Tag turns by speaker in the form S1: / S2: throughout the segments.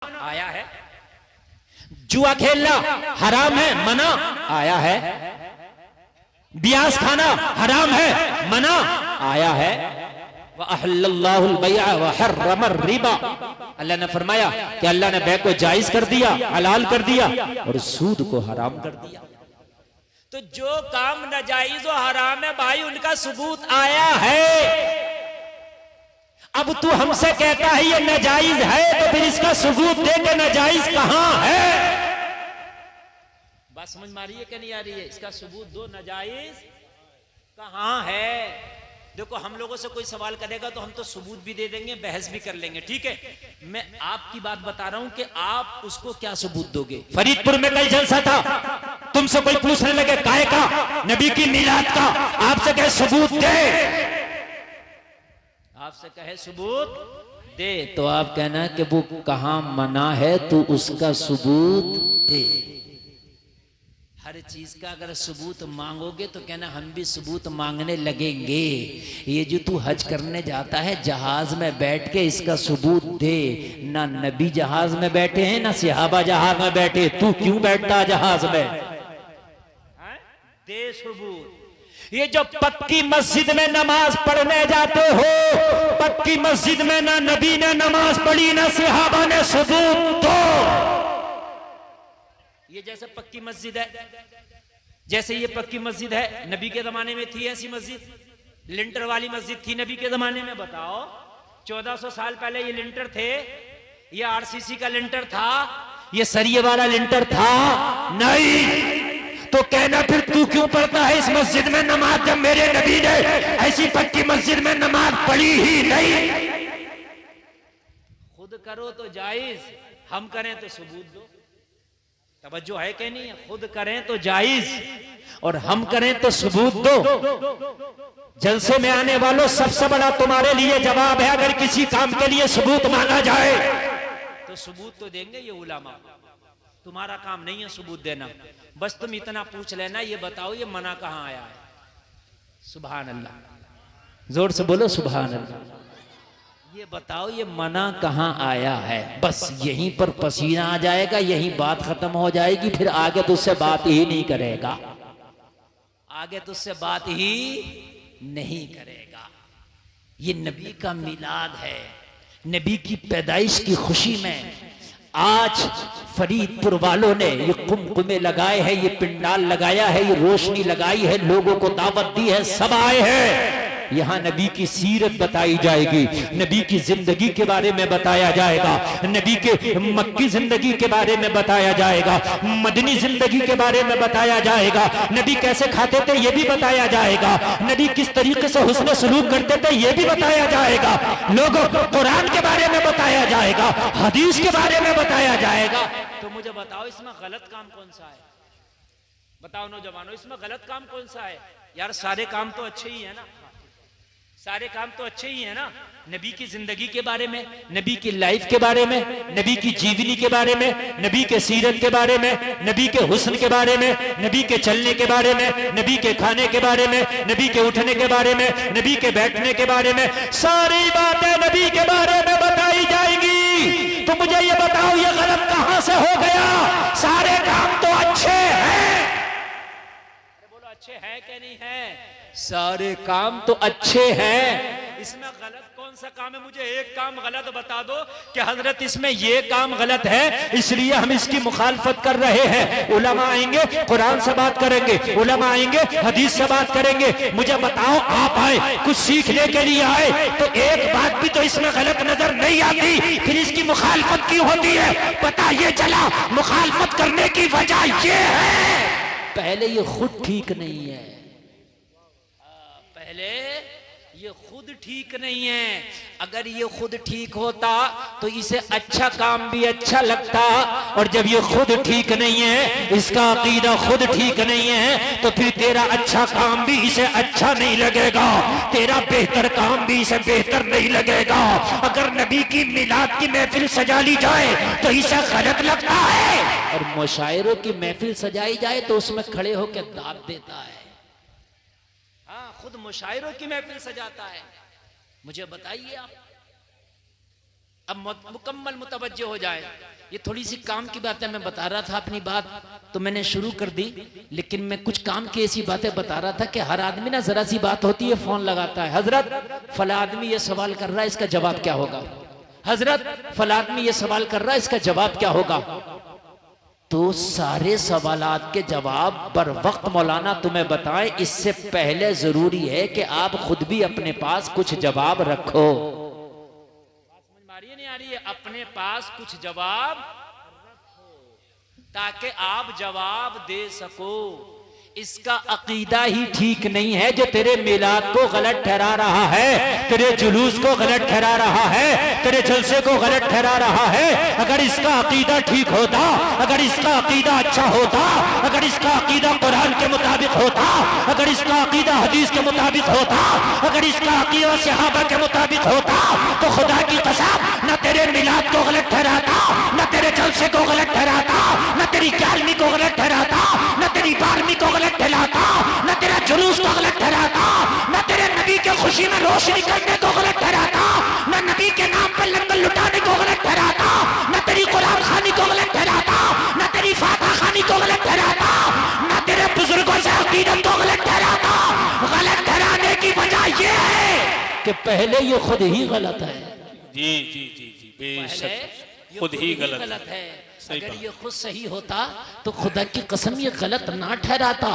S1: आया है। जुआ खेलना हराम है, मना आया है। ब्याज खाना हराम है, मना आया है। वअहल्लल्लाहुल बैअ व हर्रमर रिबा, अल्लाह ने फरमाया कि अल्लाह ने बै को जायज कर दिया, हलाल कर दिया और सूद को हराम कर दिया। तो जो काम नाजायज और हराम है भाई, उनका सबूत आया है। अब तू हमसे कहता है ये नाजायज है, तो फिर इसका सबूत दे के नाजायज कहां है? बात समझ में आ रही है क्या नहीं आ रही है? इसका सबूत दो, नाजायज कहां है? देखो, हम लोगों से कोई सवाल करेगा तो हम तो सबूत भी दे देंगे, बहस भी कर लेंगे, ठीक है। मैं आपकी बात बता रहा हूं कि आप उसको क्या सबूत दोगे। फरीदपुर में कल जलसा था, तुमसे कोई पूछने लगे काय का, नबी की मिलाद का, आपसे कहे सबूत दे, आपसे कहे सबूत दे, तो आप कहना कि वो कहां मना है, तू उसका सबूत दे। हर चीज का अगर सबूत मांगोगे तो कहना हम भी सबूत मांगने लगेंगे। ये जो तू हज करने जाता है जहाज में बैठ के, इसका सबूत दे। ना नबी जहाज में बैठे हैं, ना सहाबा जहाज में बैठे, तू क्यों बैठता जहाज में? दे सबूत। ये जो पक्की मस्जिद में नमाज पढ़ने जाते हो, पक्की मस्जिद में ना नबी ने नमाज पढ़ी, ना सहाबा ने, सबूत दो। ये जैसे पक्की मस्जिद है, जैसे ये पक्की मस्जिद है, नबी के जमाने में थी ऐसी मस्जिद? लिंटर वाली मस्जिद थी नबी के जमाने में? बताओ। 1400 साल पहले ये लिंटर थे? ये आरसीसी का लिंटर था? ये सरिये वाला लिंटर था? नहीं। तो कहना फिर तू क्यों पढ़ता है इस मस्जिद में नमाज, जब मेरे नबी ने ऐसी पक्की मस्जिद में नमाज पढ़ी ही नहीं? खुद करो तो जायज, हम करें तो सबूत दो। तवज्जो है कि नहीं? खुद करें तो जायज और हम करें तो सबूत दो। जलसे में आने वालों, सबसे बड़ा तुम्हारे लिए जवाब है, अगर किसी काम के लिए सबूत मांगा जाए तो सबूत तो देंगे ये उलमा। तुम्हारा काम नहीं है सबूत देना, बस तुम इतना पूछ लेना, ये बताओ ये मना कहां आया है? सुभान अल्लाह, जोर से बोलो सुभान अल्लाह। ये बताओ ये मना कहां आया है? बस यहीं पर पसीना आ जाएगा, यहीं बात खत्म हो जाएगी, फिर आगे तो उससे बात ही नहीं करेगा, आगे तो उससे बात ही नहीं करेगा। ये नबी का मिलाद है, नबी की पैदाइश की खुशी में आज फरीदपुर वालों ने ये कुमकुमे लगाए हैं, ये पिंडाल लगाया है, ये रोशनी लगाई है, लोगों को दावत दी है, सब आए हैं। यहाँ नबी की सीरत बताई जाएगी, नबी की जिंदगी के बारे में बताया जाएगा, नबी के मक्की जिंदगी के बारे में बताया जाएगा, मदनी जिंदगी के बारे में बताया जाएगा, नबी कैसे खाते थे ये भी बताया जाएगा, नबी किस तरीके से हुस्न सलूक करते थे ये भी बताया जाएगा, लोगों को कुरान के बारे में बताया जाएगा, हदीस के बारे में बताया जाएगा। तो मुझे बताओ इसमें गलत काम कौन सा है? बताओ नौजवानों, इसमें गलत काम कौन सा है? यार सारे काम तो अच्छे ही है ना, सारे काम तो अच्छे ही है ना। नबी की जिंदगी के बारे में, नबी की लाइफ के बारे में, नबी की जीवनी के बारे में, नबी के सीरत के बारे में, नबी के हुस्न के बारे में, नबी के चलने के बारे में, नबी के खाने के बारे में, नबी के उठने के बारे में, नबी के बैठने के बारे में, सारी बातें नबी के बारे में बताई जाएगी। तो मुझे ये बताओ ये गलत कहां से हो गया? सारे काम तो अच्छे हैं। बोलो अच्छे हैं कि नहीं है? सारे काम तो अच्छे हैं, इसमें गलत कौन सा काम है? मुझे एक काम गलत बता दो कि हजरत इसमें ये काम गलत है, इसलिए हम इसकी मुखालफत कर रहे हैं। उलमा आएंगे कुरान से बात करेंगे, उलमा आएंगे हदीस से बात करेंगे। मुझे बताओ, आप आए कुछ सीखने के लिए आए, तो एक बात भी तो इसमें गलत नजर नहीं आती, फिर इसकी मुखालफत क्यों होती है? पता ये चला मुखालफत करने की वजह ये है, पहले ये खुद ठीक नहीं है, पहले ये खुद ठीक नहीं है। अगर ये खुद ठीक होता तो इसे अच्छा काम भी अच्छा लगता, और जब ये खुद ठीक नहीं है, इसका अकीदा खुद ठीक नहीं है, तो फिर तेरा अच्छा काम भी इसे अच्छा नहीं लगेगा, तेरा बेहतर काम भी इसे बेहतर नहीं लगेगा। अगर नबी की मिलाद की महफिल सजा ली जाए तो इसे गलत लगता है, और मुशायरों की महफिल सजाई जाए तो उसमें खड़े होकर दाद देता है। हाँ, खुद मुशायरों की महफिल सजाता है। मुझे बताइए आप, अब मुकम्मल मुतवज्जो हो जाए। ये थोड़ी सी काम की बात है, मैं बता रहा था अपनी बात तो मैंने शुरू कर दी, लेकिन मैं कुछ काम की ऐसी बातें बता रहा था कि हर आदमी ना जरा सी बात होती है फोन लगाता है, हजरत फला आदमी ये सवाल कर रहा है इसका जवाब क्या होगा, हजरत फला आदमी ये सवाल कर रहा है इसका जवाब क्या होगा। तो सारे सवालात के जवाब बर वक्त मौलाना तुम्हें बताएं, इससे पहले जरूरी है कि आप खुद भी अपने पास कुछ जवाब रखो। समझ में आ रही है नहीं आ रही है? अपने पास कुछ जवाब रखो ताकि आप जवाब दे सको। इसका अकीदा ही ठीक नहीं है जो तेरे मिलाद को गलत ठहरा रहा है, तेरे जुलूस को गलत ठहरा रहा है, तेरे जलसे को गलत ठहरा रहा है। अगर इसका अकीदा ठीक होता, अगर इसका अकीदा अच्छा होता, अगर इसका अकीदा कुरान के मुताबिक होता, अगर इसका अकीदा हदीस के मुताबिक होता, अगर इसका अकीदा सहाबा के मुताबिक होता, तो खुदा की कसम न तेरे मिलाद को गलत ठहराता, न तेरे जलसे को गलत ठहराता, न तेरी 11वीं को गलत ठहराता, न तेरी 12वीं को गलत ठहराता, न तेरा जुलूस को गलत ठहराता, न तेरे नबी के खुशी में रोशनी करने को गलत ठहराता, न नबी के नाम पर लंगर लुटाने को गलत ठहराता, न तेरी कुरान खानी को गलत ठहराता, न तेरी फातिहा खानी को गलत ठहराता, न तेरे बुजुर्गों से अकीदत को गलत ठहराता। गलत ठहराने की वजह यह है कि पहले ये खुद ही गलत है।
S2: जी जी जी जी बेशक खुद ही गलत है।
S1: अगर ये खुद सही होता तो खुदा की कसम ये गलत ना ठहराता।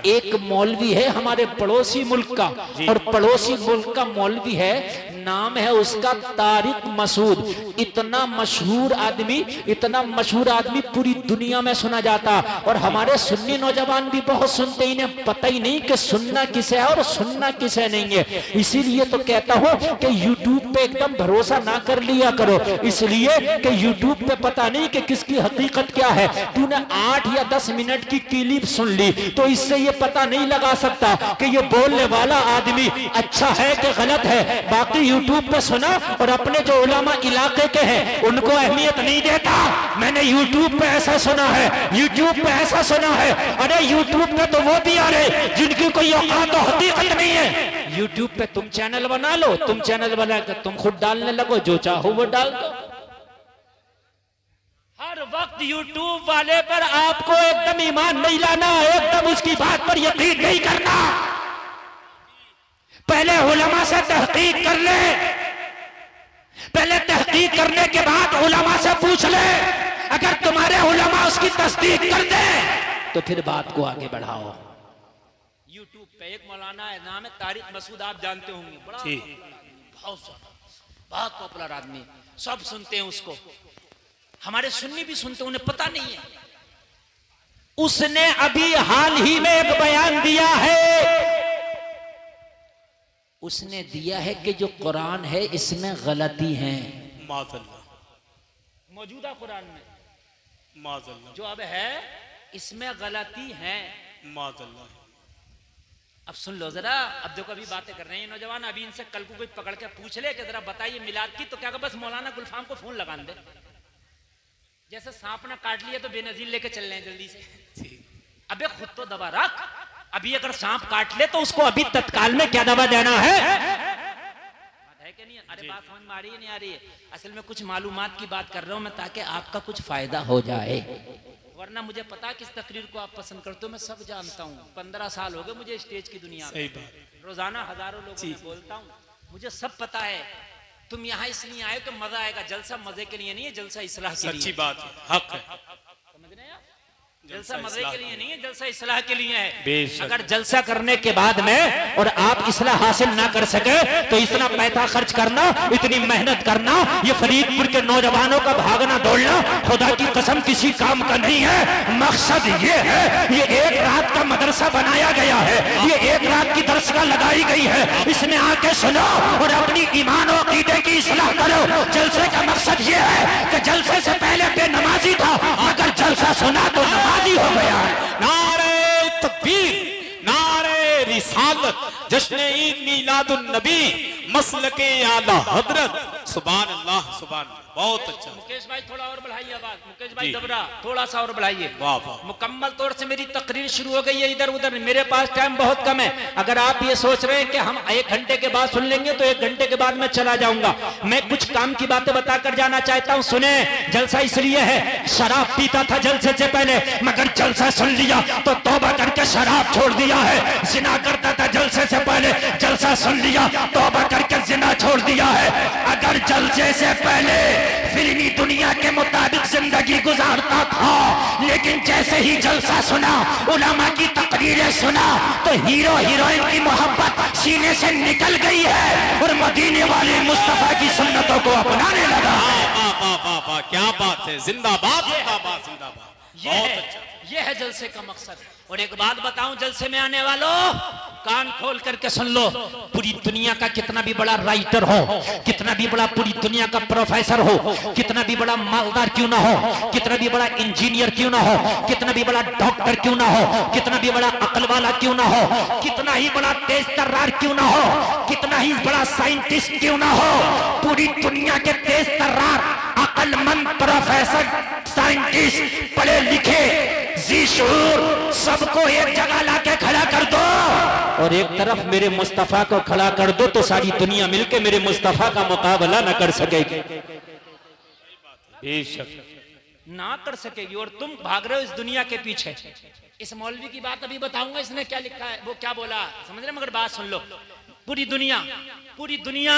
S1: एक मौलवी है हमारे पड़ोसी मुल्क का, और पड़ोसी मुल्क का मौलवी है, नाम है उसका तारिक मसूद। इतना मशहूर आदमी, इतना मशहूर आदमी पूरी दुनिया में सुना जाता, और हमारे सुन्नी नौजवान भी बहुत सुनते, इन्हें पता ही नहीं कि सुनना किसे है और सुनना किसे नहीं है। इसीलिए तो कहता हूं कि यूट्यूब पे एकदम भरोसा ना कर लिया करो, इसलिए कि यूट्यूब पे पता नहीं कि किसकी हकीकत क्या है। तूने 8 या 10 मिनट की क्लिप सुन ली तो इससे ये पता नहीं लगा सकता कि ये बोलने वाला आदमी अच्छा है कि गलत है। बाकी यूट्यूब पे सुना और अपने जो उलमा इलाके के हैं उनको अहमियत नहीं देता। मैंने यूट्यूब पे ऐसा सुना है, यूट्यूब पे ऐसा सुना है। अरे यूट्यूब पे तो वो भी आ रहे जिनकी कोई औकात और हकीकत नहीं है। यूट्यूब पे तुम चैनल बना लो, तुम चैनल बनाकर तुम खुद डालने लगो, जो चाहो वो डाल दो। हर वक्त यूट्यूब वाले पर आपको एकदम ईमान नहीं लाना, एकदम उसकी बात पर यकीन नहीं करना। पहले उलमा से तहकीक कर ले, पहले तहकीक करने के बाद उलमा से पूछ ले। अगर तुम्हारे उलमा उसकी तस्दीक कर दे तो फिर बात को आगे बढ़ाओ। यूट्यूब पे एक मौलाना है, नाम है तारिक मसूद, आप जानते होंगे, बड़ा बहुत पॉपुलर आदमी, सब सुनते हैं उसको, हमारे सुन्नी भी सुनते, उन्हें पता नहीं है। उसने अभी हाल ही में एक बयान दिया है, उसने दिया है कि जो कुरान है इसमें गलती है। मौजूदा कुरान में जो अब है इसमें गलती है। अब सुन लो जरा, अब देखो अभी बातें कर रहे हैं नौजवान, अभी इनसे कल को कोई पकड़ के पूछ ले कि जरा बताइए मिलाद की, तो क्या बस मौलाना गुलफाम को फोन लगा दे, जैसे सांप ना काट लिया तो बेनजीर लेके चल रहे हैं जल्दी से। अबे खुद तो दवा रख, अभी अगर सांप काट ले तो उसको अभी तत्काल में क्या दवा देना है कि नहीं? अरे बात समझ में आ रही है नहीं आ रही है? असल में कुछ मालूमात की बात कर रहा हूं मैं ताकि आपका कुछ फायदा हो जाए, वरना मुझे पता किस तकरीर को आप पसंद करते हो, मैं सब जानता हूँ। 15 साल हो गए मुझे स्टेज की दुनिया में, रोजाना हजारों लोगों में बोलता हूँ, मुझे सब पता है। तुम यहाँ इसलिए आए तो मजा आएगा, जलसा मजे के लिए नहीं है, जलसा इस्लाह के लिए।
S2: सच्ची बात है, हक है।
S1: समझ रहे हैं? जलसा मजे के लिए नहीं है, जलसा इस्लाह के लिए है। अगर जलसा करने के बाद में और आप इस्लाह हासिल ना कर सके तो इतना पैसा खर्च करना, इतनी मेहनत करना, ये फरीदपुर के नौजवानों का भागना दौड़ना खुदा की कसम किसी काम का नहीं है। मकसद ये है, ये एक रात का मदरसा बनाया गया है, ये एक रात की दरसगाह लगाई गई है, इसमें आके सुनो और अपनी ईमान और अकीदे की इस्लाह करो। जलसे का मकसद ये है कि जलसे से पहले बेनमाजी था, अगर जलसा सुना तो नमाजी हो गया।
S2: नारे तकबीर, नारे रिसालत, जश्न ईद मीलादुन नबी मसलके आला हजरत। सुभान अल्लाह, सुभान अल्लाह, बहुत अच्छा।
S1: मुकेश भाई थोड़ा और बढ़ाइए आवाज, मुकेश भाई
S2: जी।
S1: दबरा थोड़ा सा और बढ़ाइए।
S2: वाह वाह,
S1: मुकम्मल तौर से मेरी तकरीर शुरू हो गई है, इधर उधर मेरे पास टाइम बहुत कम है। अगर आप ये सोच रहे हैं कि हम 1 घंटे के बाद सुन लेंगे तो 1 घंटे के बाद मैं चला जाऊंगा। मैं कुछ काम की बातें बताकर जाना चाहता हूं। सुने, जलसा इसलिए है, शराब पीता था जलसे से पहले, मगर जलसा सुन लिया तो तौबा करके शराब छोड़ दिया है। जिना करता था जलसे से पहले, जलसा सुन लिया तौबा करके जिना छोड़ दिया है। अगर जलसे से पहले फिल्मी दुनिया के मुताबिक जिंदगी गुजारता था, लेकिन जैसे ही जलसा सुना, उलमा की तकरीरें सुना, तो हीरो हीरोइन की मोहब्बत सीने से निकल गई है और मदीने वाले मुस्तफा की सुन्नतों को अपनाने लगा।
S2: वाह वाह वाह वाह, क्या बात है, जिंदाबाद जिंदाबाद जिंदाबाद।
S1: ये
S2: बहुत
S1: है,
S2: अच्छा।
S1: ये है जलसे का मकसद। और एक बात बताऊं जलसे में आने वालों, कान खोल करके सुन लो। पूरी दुनिया का कितना भी बड़ा राइटर हो, कितना भी बड़ा पूरी दुनिया का प्रोफेसर हो, कितना भी बड़ा मालदार क्यों ना हो, कितना भी बड़ा इंजीनियर क्यों ना हो, कितना भी बड़ा डॉक्टर क्यों ना हो, कितना भी बड़ा अकल वाला क्यों ना हो, कितना ही बड़ा तेज तर्रार क्यों ना हो, कितना ही बड़ा साइंटिस्ट क्यों ना हो, पूरी दुनिया के तेज तर्रार, अकलमंद प्रोफेसर, साइंटिस्ट, पढ़े लिखे, जी शूर, सबको एक जगह लाके खड़ा कर दो और एक तरफ मेरे मुस्तफा को खड़ा कर दो, तो सारी दुनिया मिलके मेरे मुस्तफा का मुकाबला न कर सकेगी।
S2: बेशक
S1: ना कर सकेगी। और तुम भाग रहे हो इस दुनिया के पीछे। इस मौलवी की बात अभी बताऊंगा, इसने क्या लिखा है, वो क्या बोला समझ रहे, मगर बात सुन लो। पूरी दुनिया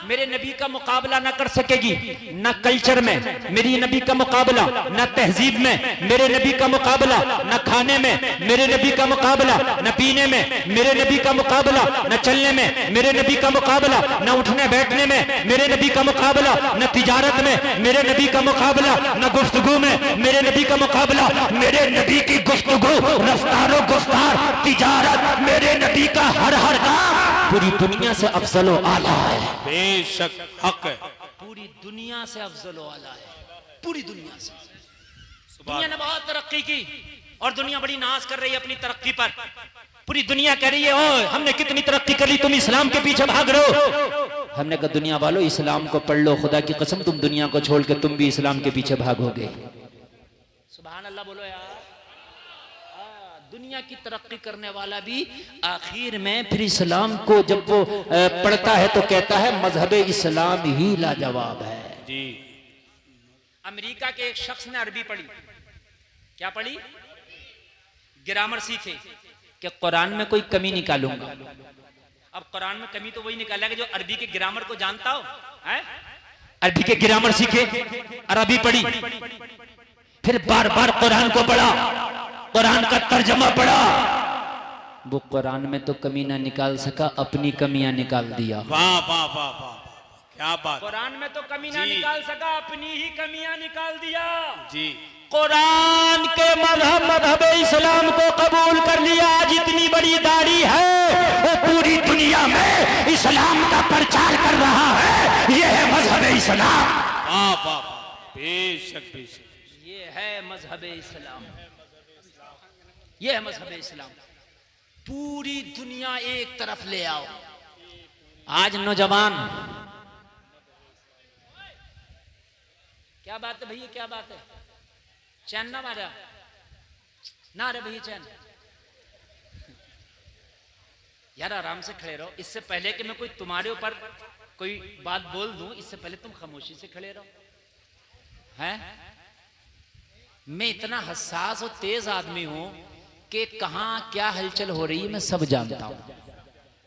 S1: मेरे नबी का मुकाबला ना कर सकेगी। न कल्चर में मेरी नबी का मुकाबला, न तहजीब में मेरे नबी का मुकाबला, न खाने में मेरे नबी का मुकाबला, न पीने में मेरे नबी का मुकाबला, न चलने में मेरे नबी का मुकाबला, न उठने बैठने में मेरे नबी का मुकाबला, न तिजारत में मेरे नबी का मुकाबला, न गुफ्तगू में मेरे नबी का मुकाबला। मेरे नबी की गुफ्तगू, रफ्तारो गुफ्तार, तिजारत, मेरे नबी का हर हर काम पूरी दुनिया से अफजल व आला है।
S2: बेशक हक है।
S1: पूरी दुनिया से अफजल व आला है, पूरी दुनिया से।
S2: सुभान
S1: दुनिया ने बहुत तरक्की की और दुनिया बड़ी नाज कर रही है अपनी तरक्की पर। पूरी दुनिया कह रही है, ओ हमने कितनी तरक्की कर ली, तुम इस्लाम के पीछे भाग रहे हो। हमने कहा दुनिया वालों, इस्लाम को पढ़ लो, खुदा की कसम तुम दुनिया को छोड़ के तुम भी इस्लाम के पीछे भागोगे। सुभान अल्लाह बोलो यार। दुनिया की तरक्की करने वाला भी आखिर में फिर इस्लाम को जब वो पढ़ता है तो कहता है मजहब इस्लाम ही लाजवाब है
S2: जी।
S1: अमेरिका के एक शख्स ने अरबी पढ़ी। क्या पढ़ी? ग्रामर सीखे कि कुरान में कोई कमी निकालूंगा। अब कुरान में कमी तो वही निकालेगा जो अरबी के ग्रामर को जानता हो, है? अरबी के ग्रामर सीखे, अरबी पढ़ी, फिर बार बार कुरान को पढ़ा, कुरान का तर्जमा पढ़ा। वो कुरान में तो कमी ना निकाल सका, अपनी कमियां निकाल दिया।
S2: वाह वाह वाह वाह, क्या बात।
S1: कुरान में तो कमी ना
S2: जी।
S1: निकाल सका, अपनी ही कमियां निकाल दिया
S2: जी।
S1: कुरान के मजहब इस्लाम को कबूल कर लिया। आज इतनी बड़ी दाढ़ी है, वो पूरी दुनिया में इस्लाम का प्रचार कर रहा है। ये है मजहब इस्लाम।
S2: वाह वाह वाह, बेशक बेशक।
S1: ये है मजहब इस्लाम, ये है मजहब इस्लाम। पूरी दुनिया एक तरफ ले आओ। आज नौजवान, क्या बात है भैया, क्या बात है? चैन ना मारा ना रे भैया, चैन यार, आराम से खड़े रहो। इससे पहले कि मैं कोई तुम्हारे ऊपर कोई बात बोल दूं, इससे पहले तुम खामोशी से खड़े रहो। हैं? मैं इतना हसास और तेज आदमी हूं कि कहां क्या हलचल हो रही है मैं सब जानता हूं,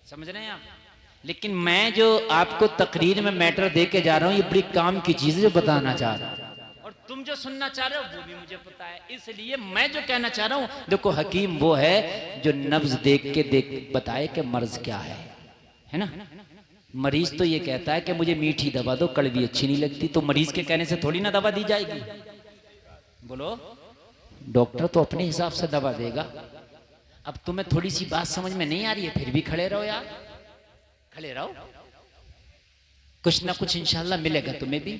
S1: समझ रहे हैं आप? लेकिन मैं जो आपको तकरीर में मैटर दे के जा रहा हूं, ये बड़ी काम की चीज जो बताना चाह रहा हूं, और तुम जो सुनना चाह रहे हो वो भी मुझे पता है। इसलिए मैं जो कहना चाह रहा हूं, देखो हकीम वो है जो नब्ज देख के बताए कि मर्ज क्या है ना? मरीज तो ये कहता है कि मुझे मीठी दवा दो, कड़वी अच्छी नहीं लगती, तो मरीज के कहने से थोड़ी ना दवा दी जाएगी। बोलो, डॉक्टर तो अपने हिसाब से दवा देगा। अब तुम्हें थोड़ी सी बात समझ में नहीं आ रही है, फिर भी खड़े रहो यार, खड़े रहो, कुछ ना कुछ इंशाल्लाह मिलेगा तुम्हें भी।